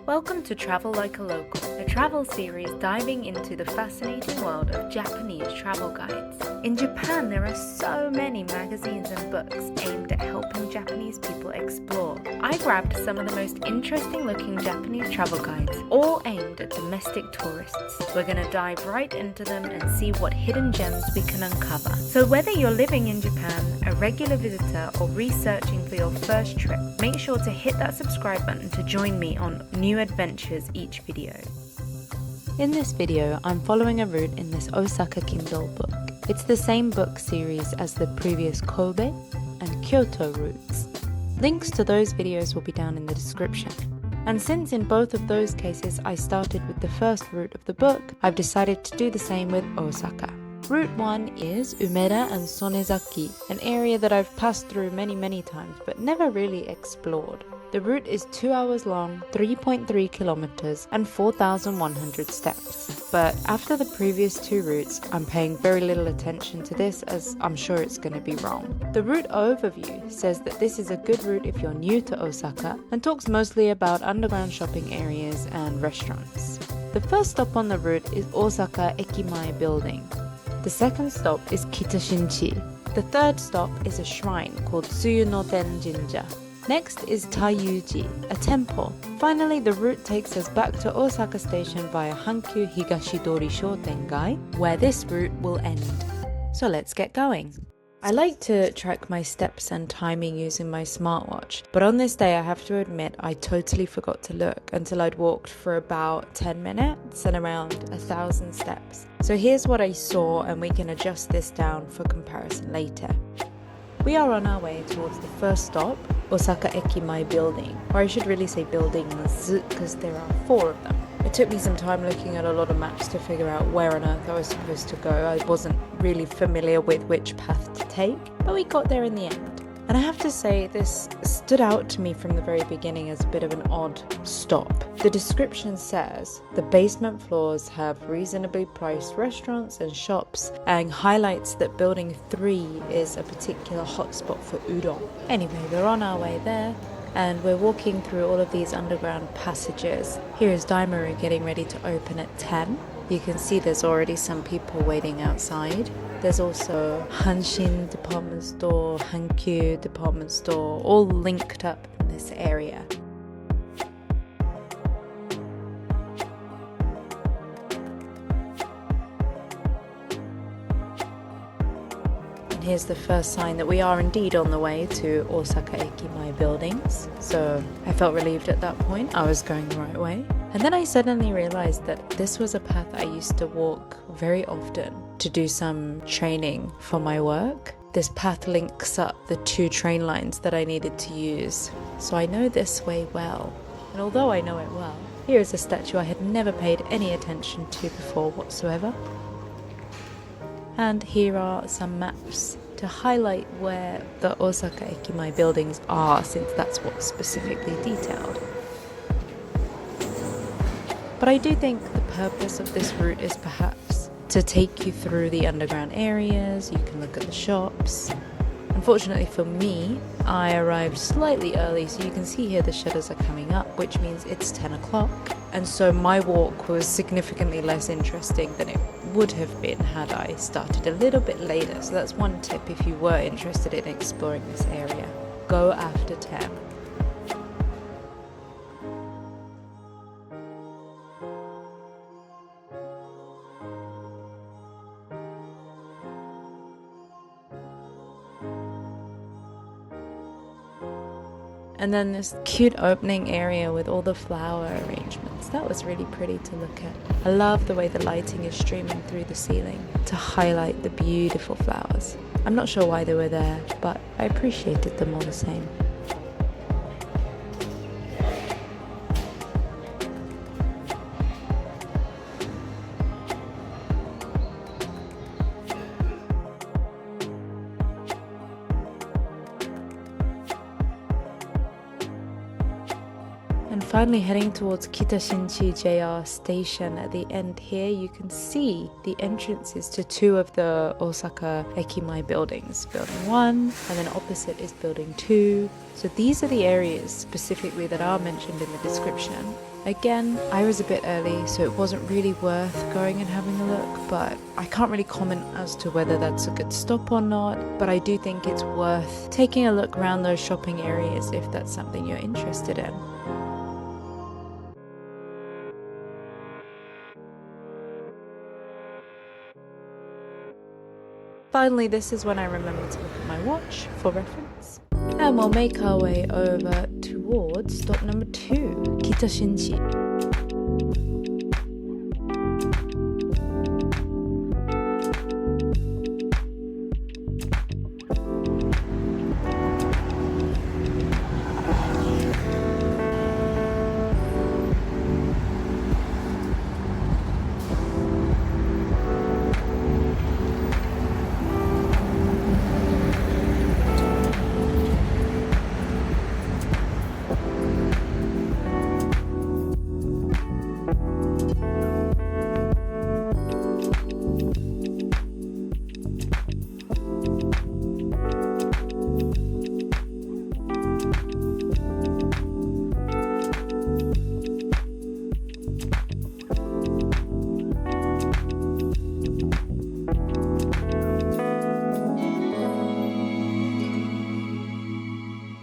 Welcome to Travel Like a Local, a travel series diving into the fascinating world of Japanese travel guides. In Japan, there are so many magazines and books aimed at helping Japanese people explore. I grabbed some of the most interesting looking Japanese travel guides, all aimed at domestic tourists. We're going to dive right into them and see what hidden gems we can uncover. So whether you're living in Japan, a regular visitor, or researching for your first trip, make sure to hit that subscribe button to join me on new adventures each video. In this video, I'm following a route in this Osaka Kindle book. It's the same book series as the previous Kobe and Kyoto routes. Links to those videos will be down in the description. And since in both of those cases I started with the first route of the book, I've decided to do the same with Osaka. Route 1 is Umeda and Sonezaki, an area that I've passed through many times but never really explored. The route is 2 hours long, 3.3 kilometers and 4,100 steps. But after the previous two routes, I'm paying very little attention to this as I'm sure it's going to be wrong. The route overview says that this is a good route if you're new to Osaka and talks mostly about underground shopping areas and restaurants. The first stop on the route is Osaka Ekimae Building. The second stop is Kitashinchi. The third stop is a shrine called Tsuyuno Ten Jinja. Next is Taiyuji, a temple. Finally, the route takes us back to Osaka Station via Hankyu Higashi Doori Shoutengai, where this route will end. So let's get going. I like to track my steps and timing using my smartwatch, but on this day I have to admit I totally forgot to look until I'd walked for about 10 minutes and around 1,000 steps. So here's what I saw, and we can adjust this down for comparison later. We are on our way towards the first stop, Osaka Ekimae Building, or I should really say buildings because there are 4 of them. It took me some time looking at a lot of maps to figure out where on earth I was supposed to go. I wasn't really familiar with which path to take, but we got there in the end. And I have to say, this stood out to me from the very beginning as a bit of an odd stop. The description says the basement floors have reasonably priced restaurants and shops, and highlights that building 3 is a particular hotspot for udon. Anyway, we're on our way there, and we're walking through all of these underground passages. Here is Daimaru getting ready to open at 10. You can see there's already some people waiting outside. There's also Hanshin department store, Hankyu department store, all linked up in this area. And here's the first sign that we are indeed on the way to Osaka Ekimae Buildings. So I felt relieved at that point. I was going the right way. And then I suddenly realized that this was a path I used to walk very often to do some training for my work. This path links up the 2 train lines that I needed to use. So I know this way well. And although I know it well, here is a statue I had never paid any attention to before whatsoever. And here are some maps to highlight where the Osaka Ekimae buildings are, since that's what's specifically detailed. But I do think the purpose of this route is perhaps to take you through the underground areas. You can look at the shops. Unfortunately for me, I arrived slightly early, so you can see here the shutters are coming up, which means it's 10 o'clock. And so my walk was significantly less interesting than it would have been had I started a little bit later. So that's one tip if you were interested in exploring this area. Go after 10. And then this cute opening area with all the flower arrangements. That was really pretty to look at. I love the way the lighting is streaming through the ceiling to highlight the beautiful flowers. I'm not sure why they were there, but I appreciated them all the same. And finally heading towards Kitashinchi JR station. At the end here you can see the entrances to two of the Osaka Ekimae buildings. Building 1 and then opposite is building 2. So these are the areas specifically that are mentioned in the description. Again, I was a bit early, so it wasn't really worth going and having a look, but I can't really comment as to whether that's a good stop or not, but I do think it's worth taking a look around those shopping areas if that's something you're interested in. Finally, this is when I remembered to look at my watch for reference. And we'll make our way over towards stop number 2, Kitashinchi.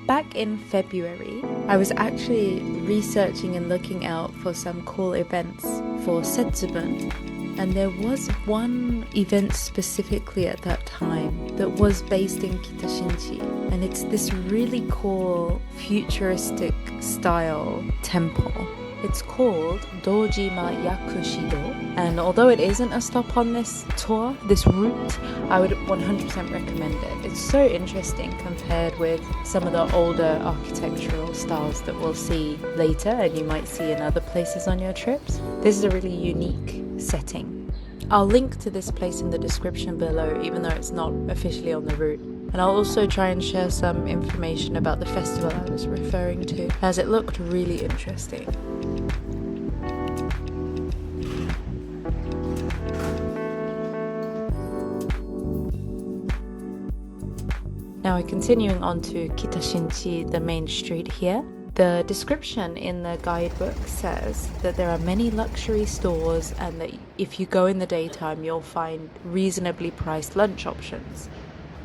Back in February, I was actually researching and looking out for some cool events for Setsubun, and there was one event specifically at that time that was based in Kitashinchi, and it's this really cool futuristic style temple. It's called Dojima Yakushido, and although it isn't a stop on this tour, this route, I would 100% recommend it. It's so interesting compared with some of the older architectural styles that we'll see later and you might see in other places on your trips. This is a really unique setting. I'll link to this place in the description below, even though it's not officially on the route. And I'll also try and share some information about the festival I was referring to, as it looked really interesting. Now we're continuing on to Kitashinchi, the main street here. The description in the guidebook says that there are many luxury stores and that if you go in the daytime you'll find reasonably priced lunch options.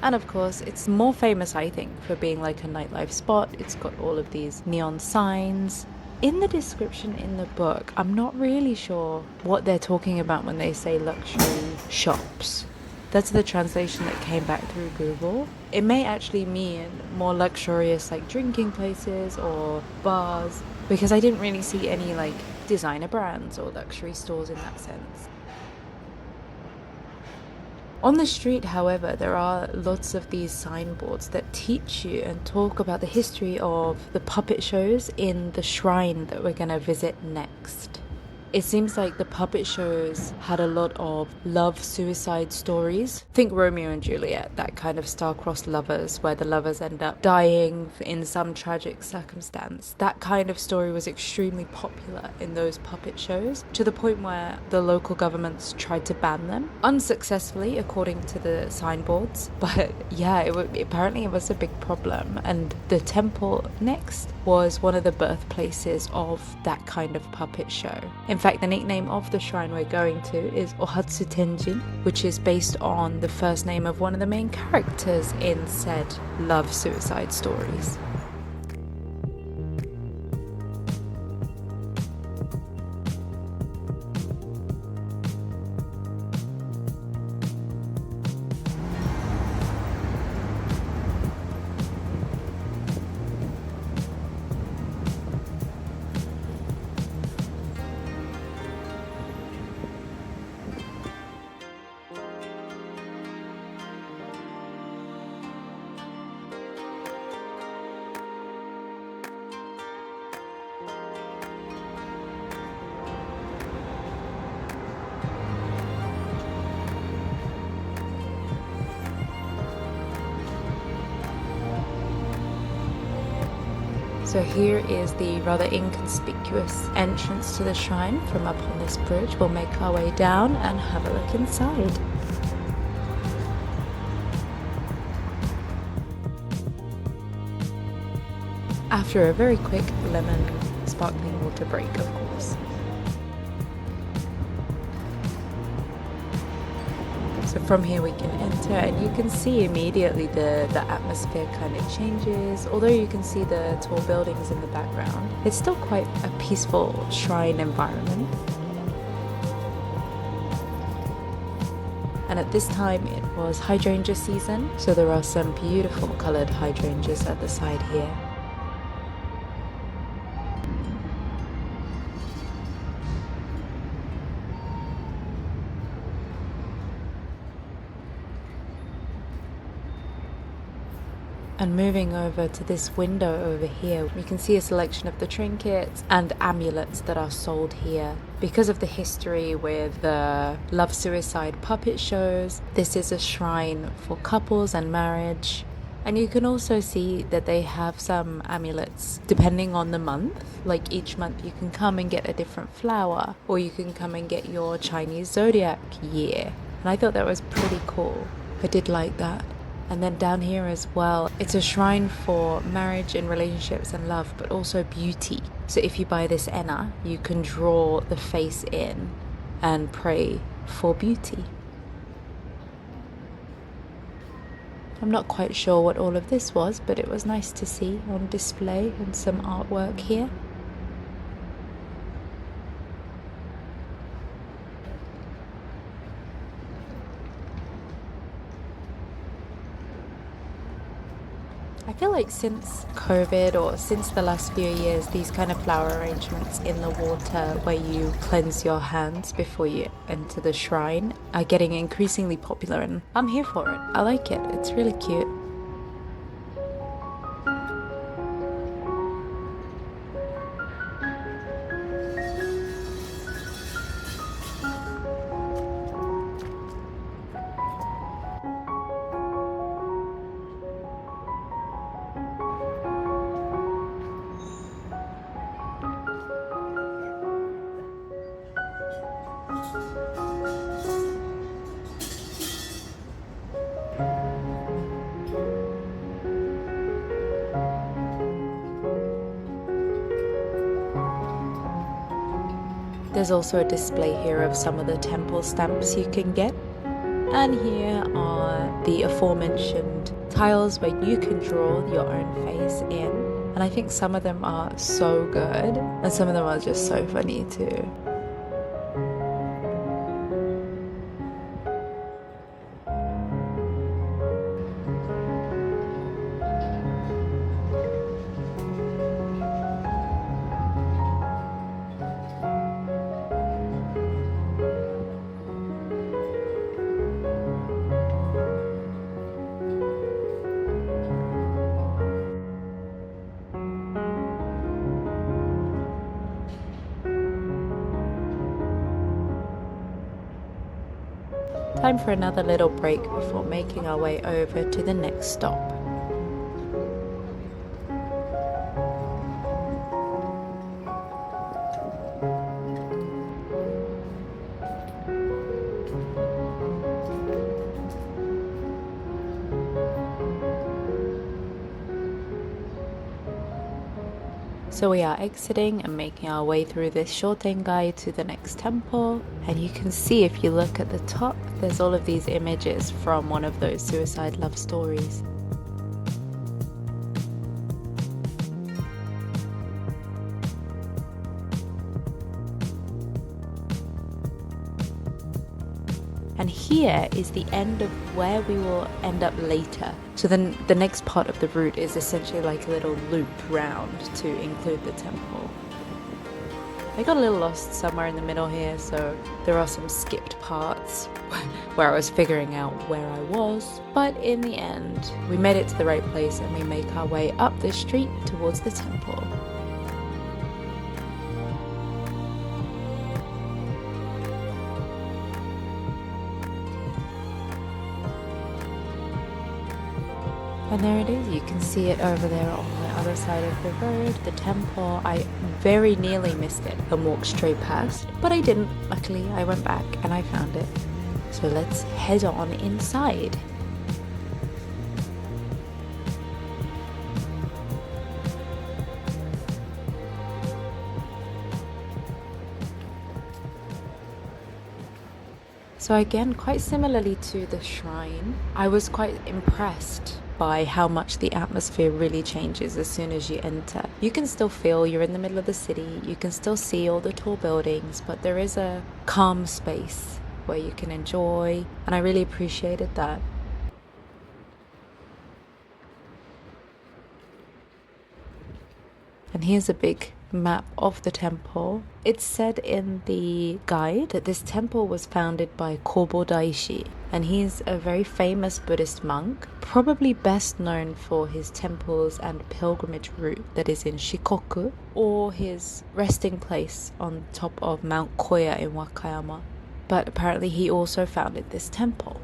And of course, it's more famous, I think, for being like a nightlife spot. It's got all of these neon signs. In the description in the book, I'm not really sure what they're talking about when they say luxury shops. That's the translation that came back through Google. It may actually mean more luxurious like drinking places or bars, because I didn't really see any like designer brands or luxury stores in that sense. On the street, however, there are lots of these signboards that teach you and talk about the history of the puppet shows in the shrine that we're going to visit next. It seems like the puppet shows had a lot of love-suicide stories. Think Romeo and Juliet, that kind of star-crossed lovers where the lovers end up dying in some tragic circumstance. That kind of story was extremely popular in those puppet shows, to the point where the local governments tried to ban them. Unsuccessfully, according to the signboards. But yeah, apparently it was a big problem. And the temple next was one of the birthplaces of that kind of puppet show. In fact, the nickname of the shrine we're going to is Ohatsu Tenjin, which is based on the first name of one of the main characters in said love-suicide stories. So here is the rather inconspicuous entrance to the shrine. From up on this bridge, we'll make our way down and have a look inside. After a very quick lemon sparkling water break, of course. So from here we can enter, and you can see immediately the atmosphere kind of changes. Although you can see the tall buildings in the background, it's still quite a peaceful shrine environment. And at this time it was hydrangea season, so there are some beautiful coloured hydrangeas at the side here. And moving over to this window over here, we can see a selection of the trinkets and amulets that are sold here. Because of the history with the love-suicide puppet shows, this is a shrine for couples and marriage. And you can also see that they have some amulets depending on the month. Like each month you can come and get a different flower, or you can come and get your Chinese zodiac year. And I thought that was pretty cool. I did like that. And then down here as well, it's a shrine for marriage and relationships and love, but also beauty. So if you buy this enna, you can draw the face in and pray for beauty. I'm not quite sure what all of this was, but it was nice to see on display and some artwork here. I feel like since COVID, or since the last few years, these kind of flower arrangements in the water where you cleanse your hands before you enter the shrine are getting increasingly popular, and I'm here for it. I like it. It's really cute. There's also a display here of some of the temple stamps you can get. And here are the aforementioned tiles where you can draw your own face in. And I think some of them are so good, and some of them are just so funny too. Time for another little break before making our way over to the next stop. So we are exiting and making our way through this Shoutengai to the next temple, and you can see if you look at the top, there's all of these images from one of those suicide love stories. And here is the end of where we will end up later. So then the next part of the route is essentially like a little loop round to include the temple. I got a little lost somewhere in the middle here, so there are some skipped parts where I was figuring out where I was. But in the end, we made it to the right place and we make our way up this street towards the temple. And there it is, you can see it over there on the other side of the road, the temple. I very nearly missed it and walked straight past, but I didn't. Luckily, I went back and I found it. So let's head on inside. So again, quite similarly to the shrine, I was quite impressed by how much the atmosphere really changes as soon as you enter. You can still feel you're in the middle of the city, you can still see all the tall buildings, but there is a calm space where you can enjoy, and I really appreciated that. And here's a big map of the temple. It's said in the guide that this temple was founded by Kobo Daishi, and he's a very famous Buddhist monk, probably best known for his temples and pilgrimage route that is in Shikoku, or his resting place on top of Mount Koya in Wakayama. But apparently he also founded this temple.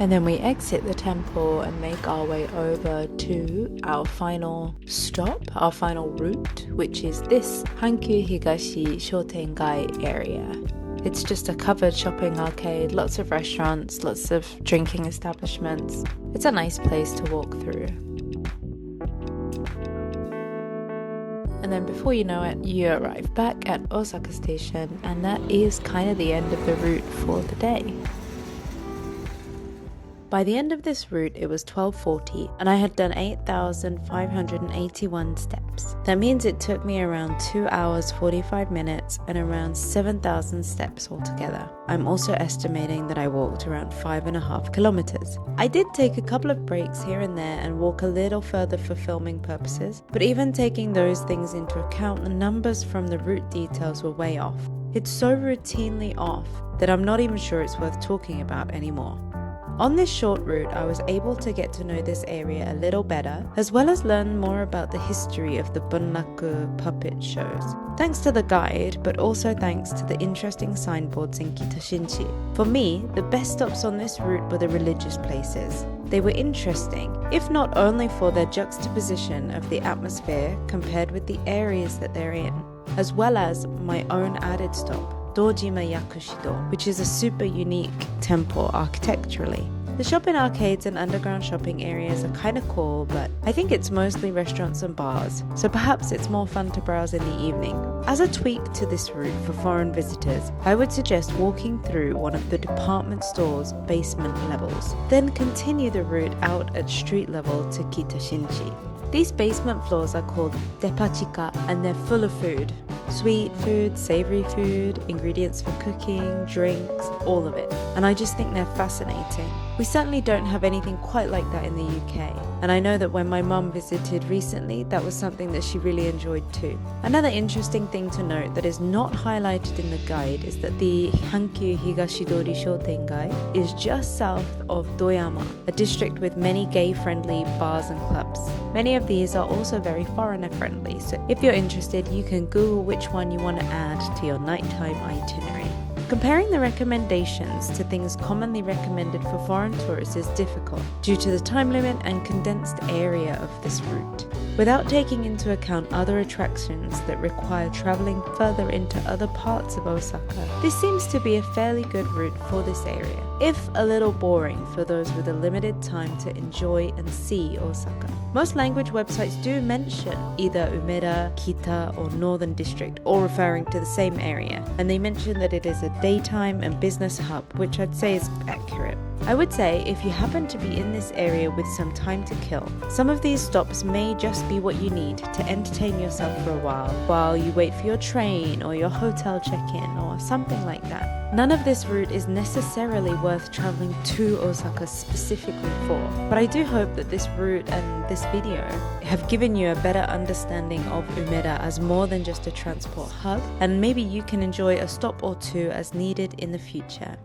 And then we exit the temple and make our way over to our final stop, our final route, which is this Hankyu Higashi Shoutengai area. It's just a covered shopping arcade, lots of restaurants, lots of drinking establishments. It's a nice place to walk through. And then before you know it, you arrive back at Osaka Station, and that is kind of the end of the route for the day. By the end of this route, it was 12:40 and I had done 8,581 steps. That means it took me around 2 hours 45 minutes and around 7,000 steps altogether. I'm also estimating that I walked around 5.5 kilometers. I did take a couple of breaks here and there and walk a little further for filming purposes, but even taking those things into account, the numbers from the route details were way off. It's so routinely off that I'm not even sure it's worth talking about anymore. On this short route, I was able to get to know this area a little better, as well as learn more about the history of the Bunraku puppet shows. Thanks to the guide, but also thanks to the interesting signboards in Kitashinchi. For me, the best stops on this route were the religious places. They were interesting, if not only for their juxtaposition of the atmosphere compared with the areas that they're in, as well as my own added stop, Dojima Yakushido, which is a super unique temple architecturally. The shopping arcades and underground shopping areas are kind of cool, but I think it's mostly restaurants and bars, so perhaps it's more fun to browse in the evening. As a tweak to this route for foreign visitors, I would suggest walking through one of the department store's basement levels, then continue the route out at street level to Kitashinchi. These basement floors are called depachika and they're full of food. Sweet food, savory food, ingredients for cooking, drinks, all of it. And I just think they're fascinating. We certainly don't have anything quite like that in the UK, and I know that when my mum visited recently, that was something that she really enjoyed too. Another interesting thing to note that is not highlighted in the guide is that the Hankyu Higashi Doori Shoutengai is just south of Doyama, a district with many gay-friendly bars and clubs. Many of these are also very foreigner-friendly, so if you're interested, you can Google which one you want to add to your nighttime itinerary. Comparing the recommendations to things commonly recommended for foreign tourists is difficult due to the time limit and condensed area of this route. Without taking into account other attractions that require traveling further into other parts of Osaka, this seems to be a fairly good route for this area, if a little boring for those with a limited time to enjoy and see Osaka. Most language websites do mention either Umeda, Kita, or Northern District, all referring to the same area, and they mention that it is a daytime and business hub, which I'd say is accurate. I would say if you happen to be in this area with some time to kill, some of these stops may just be what you need to entertain yourself for a while you wait for your train or your hotel check-in or something like that. None of this route is necessarily worth traveling to Osaka specifically for, but I do hope that this route and this video have given you a better understanding of Umeda as more than just a transport hub, and maybe you can enjoy a stop or two as needed in the future.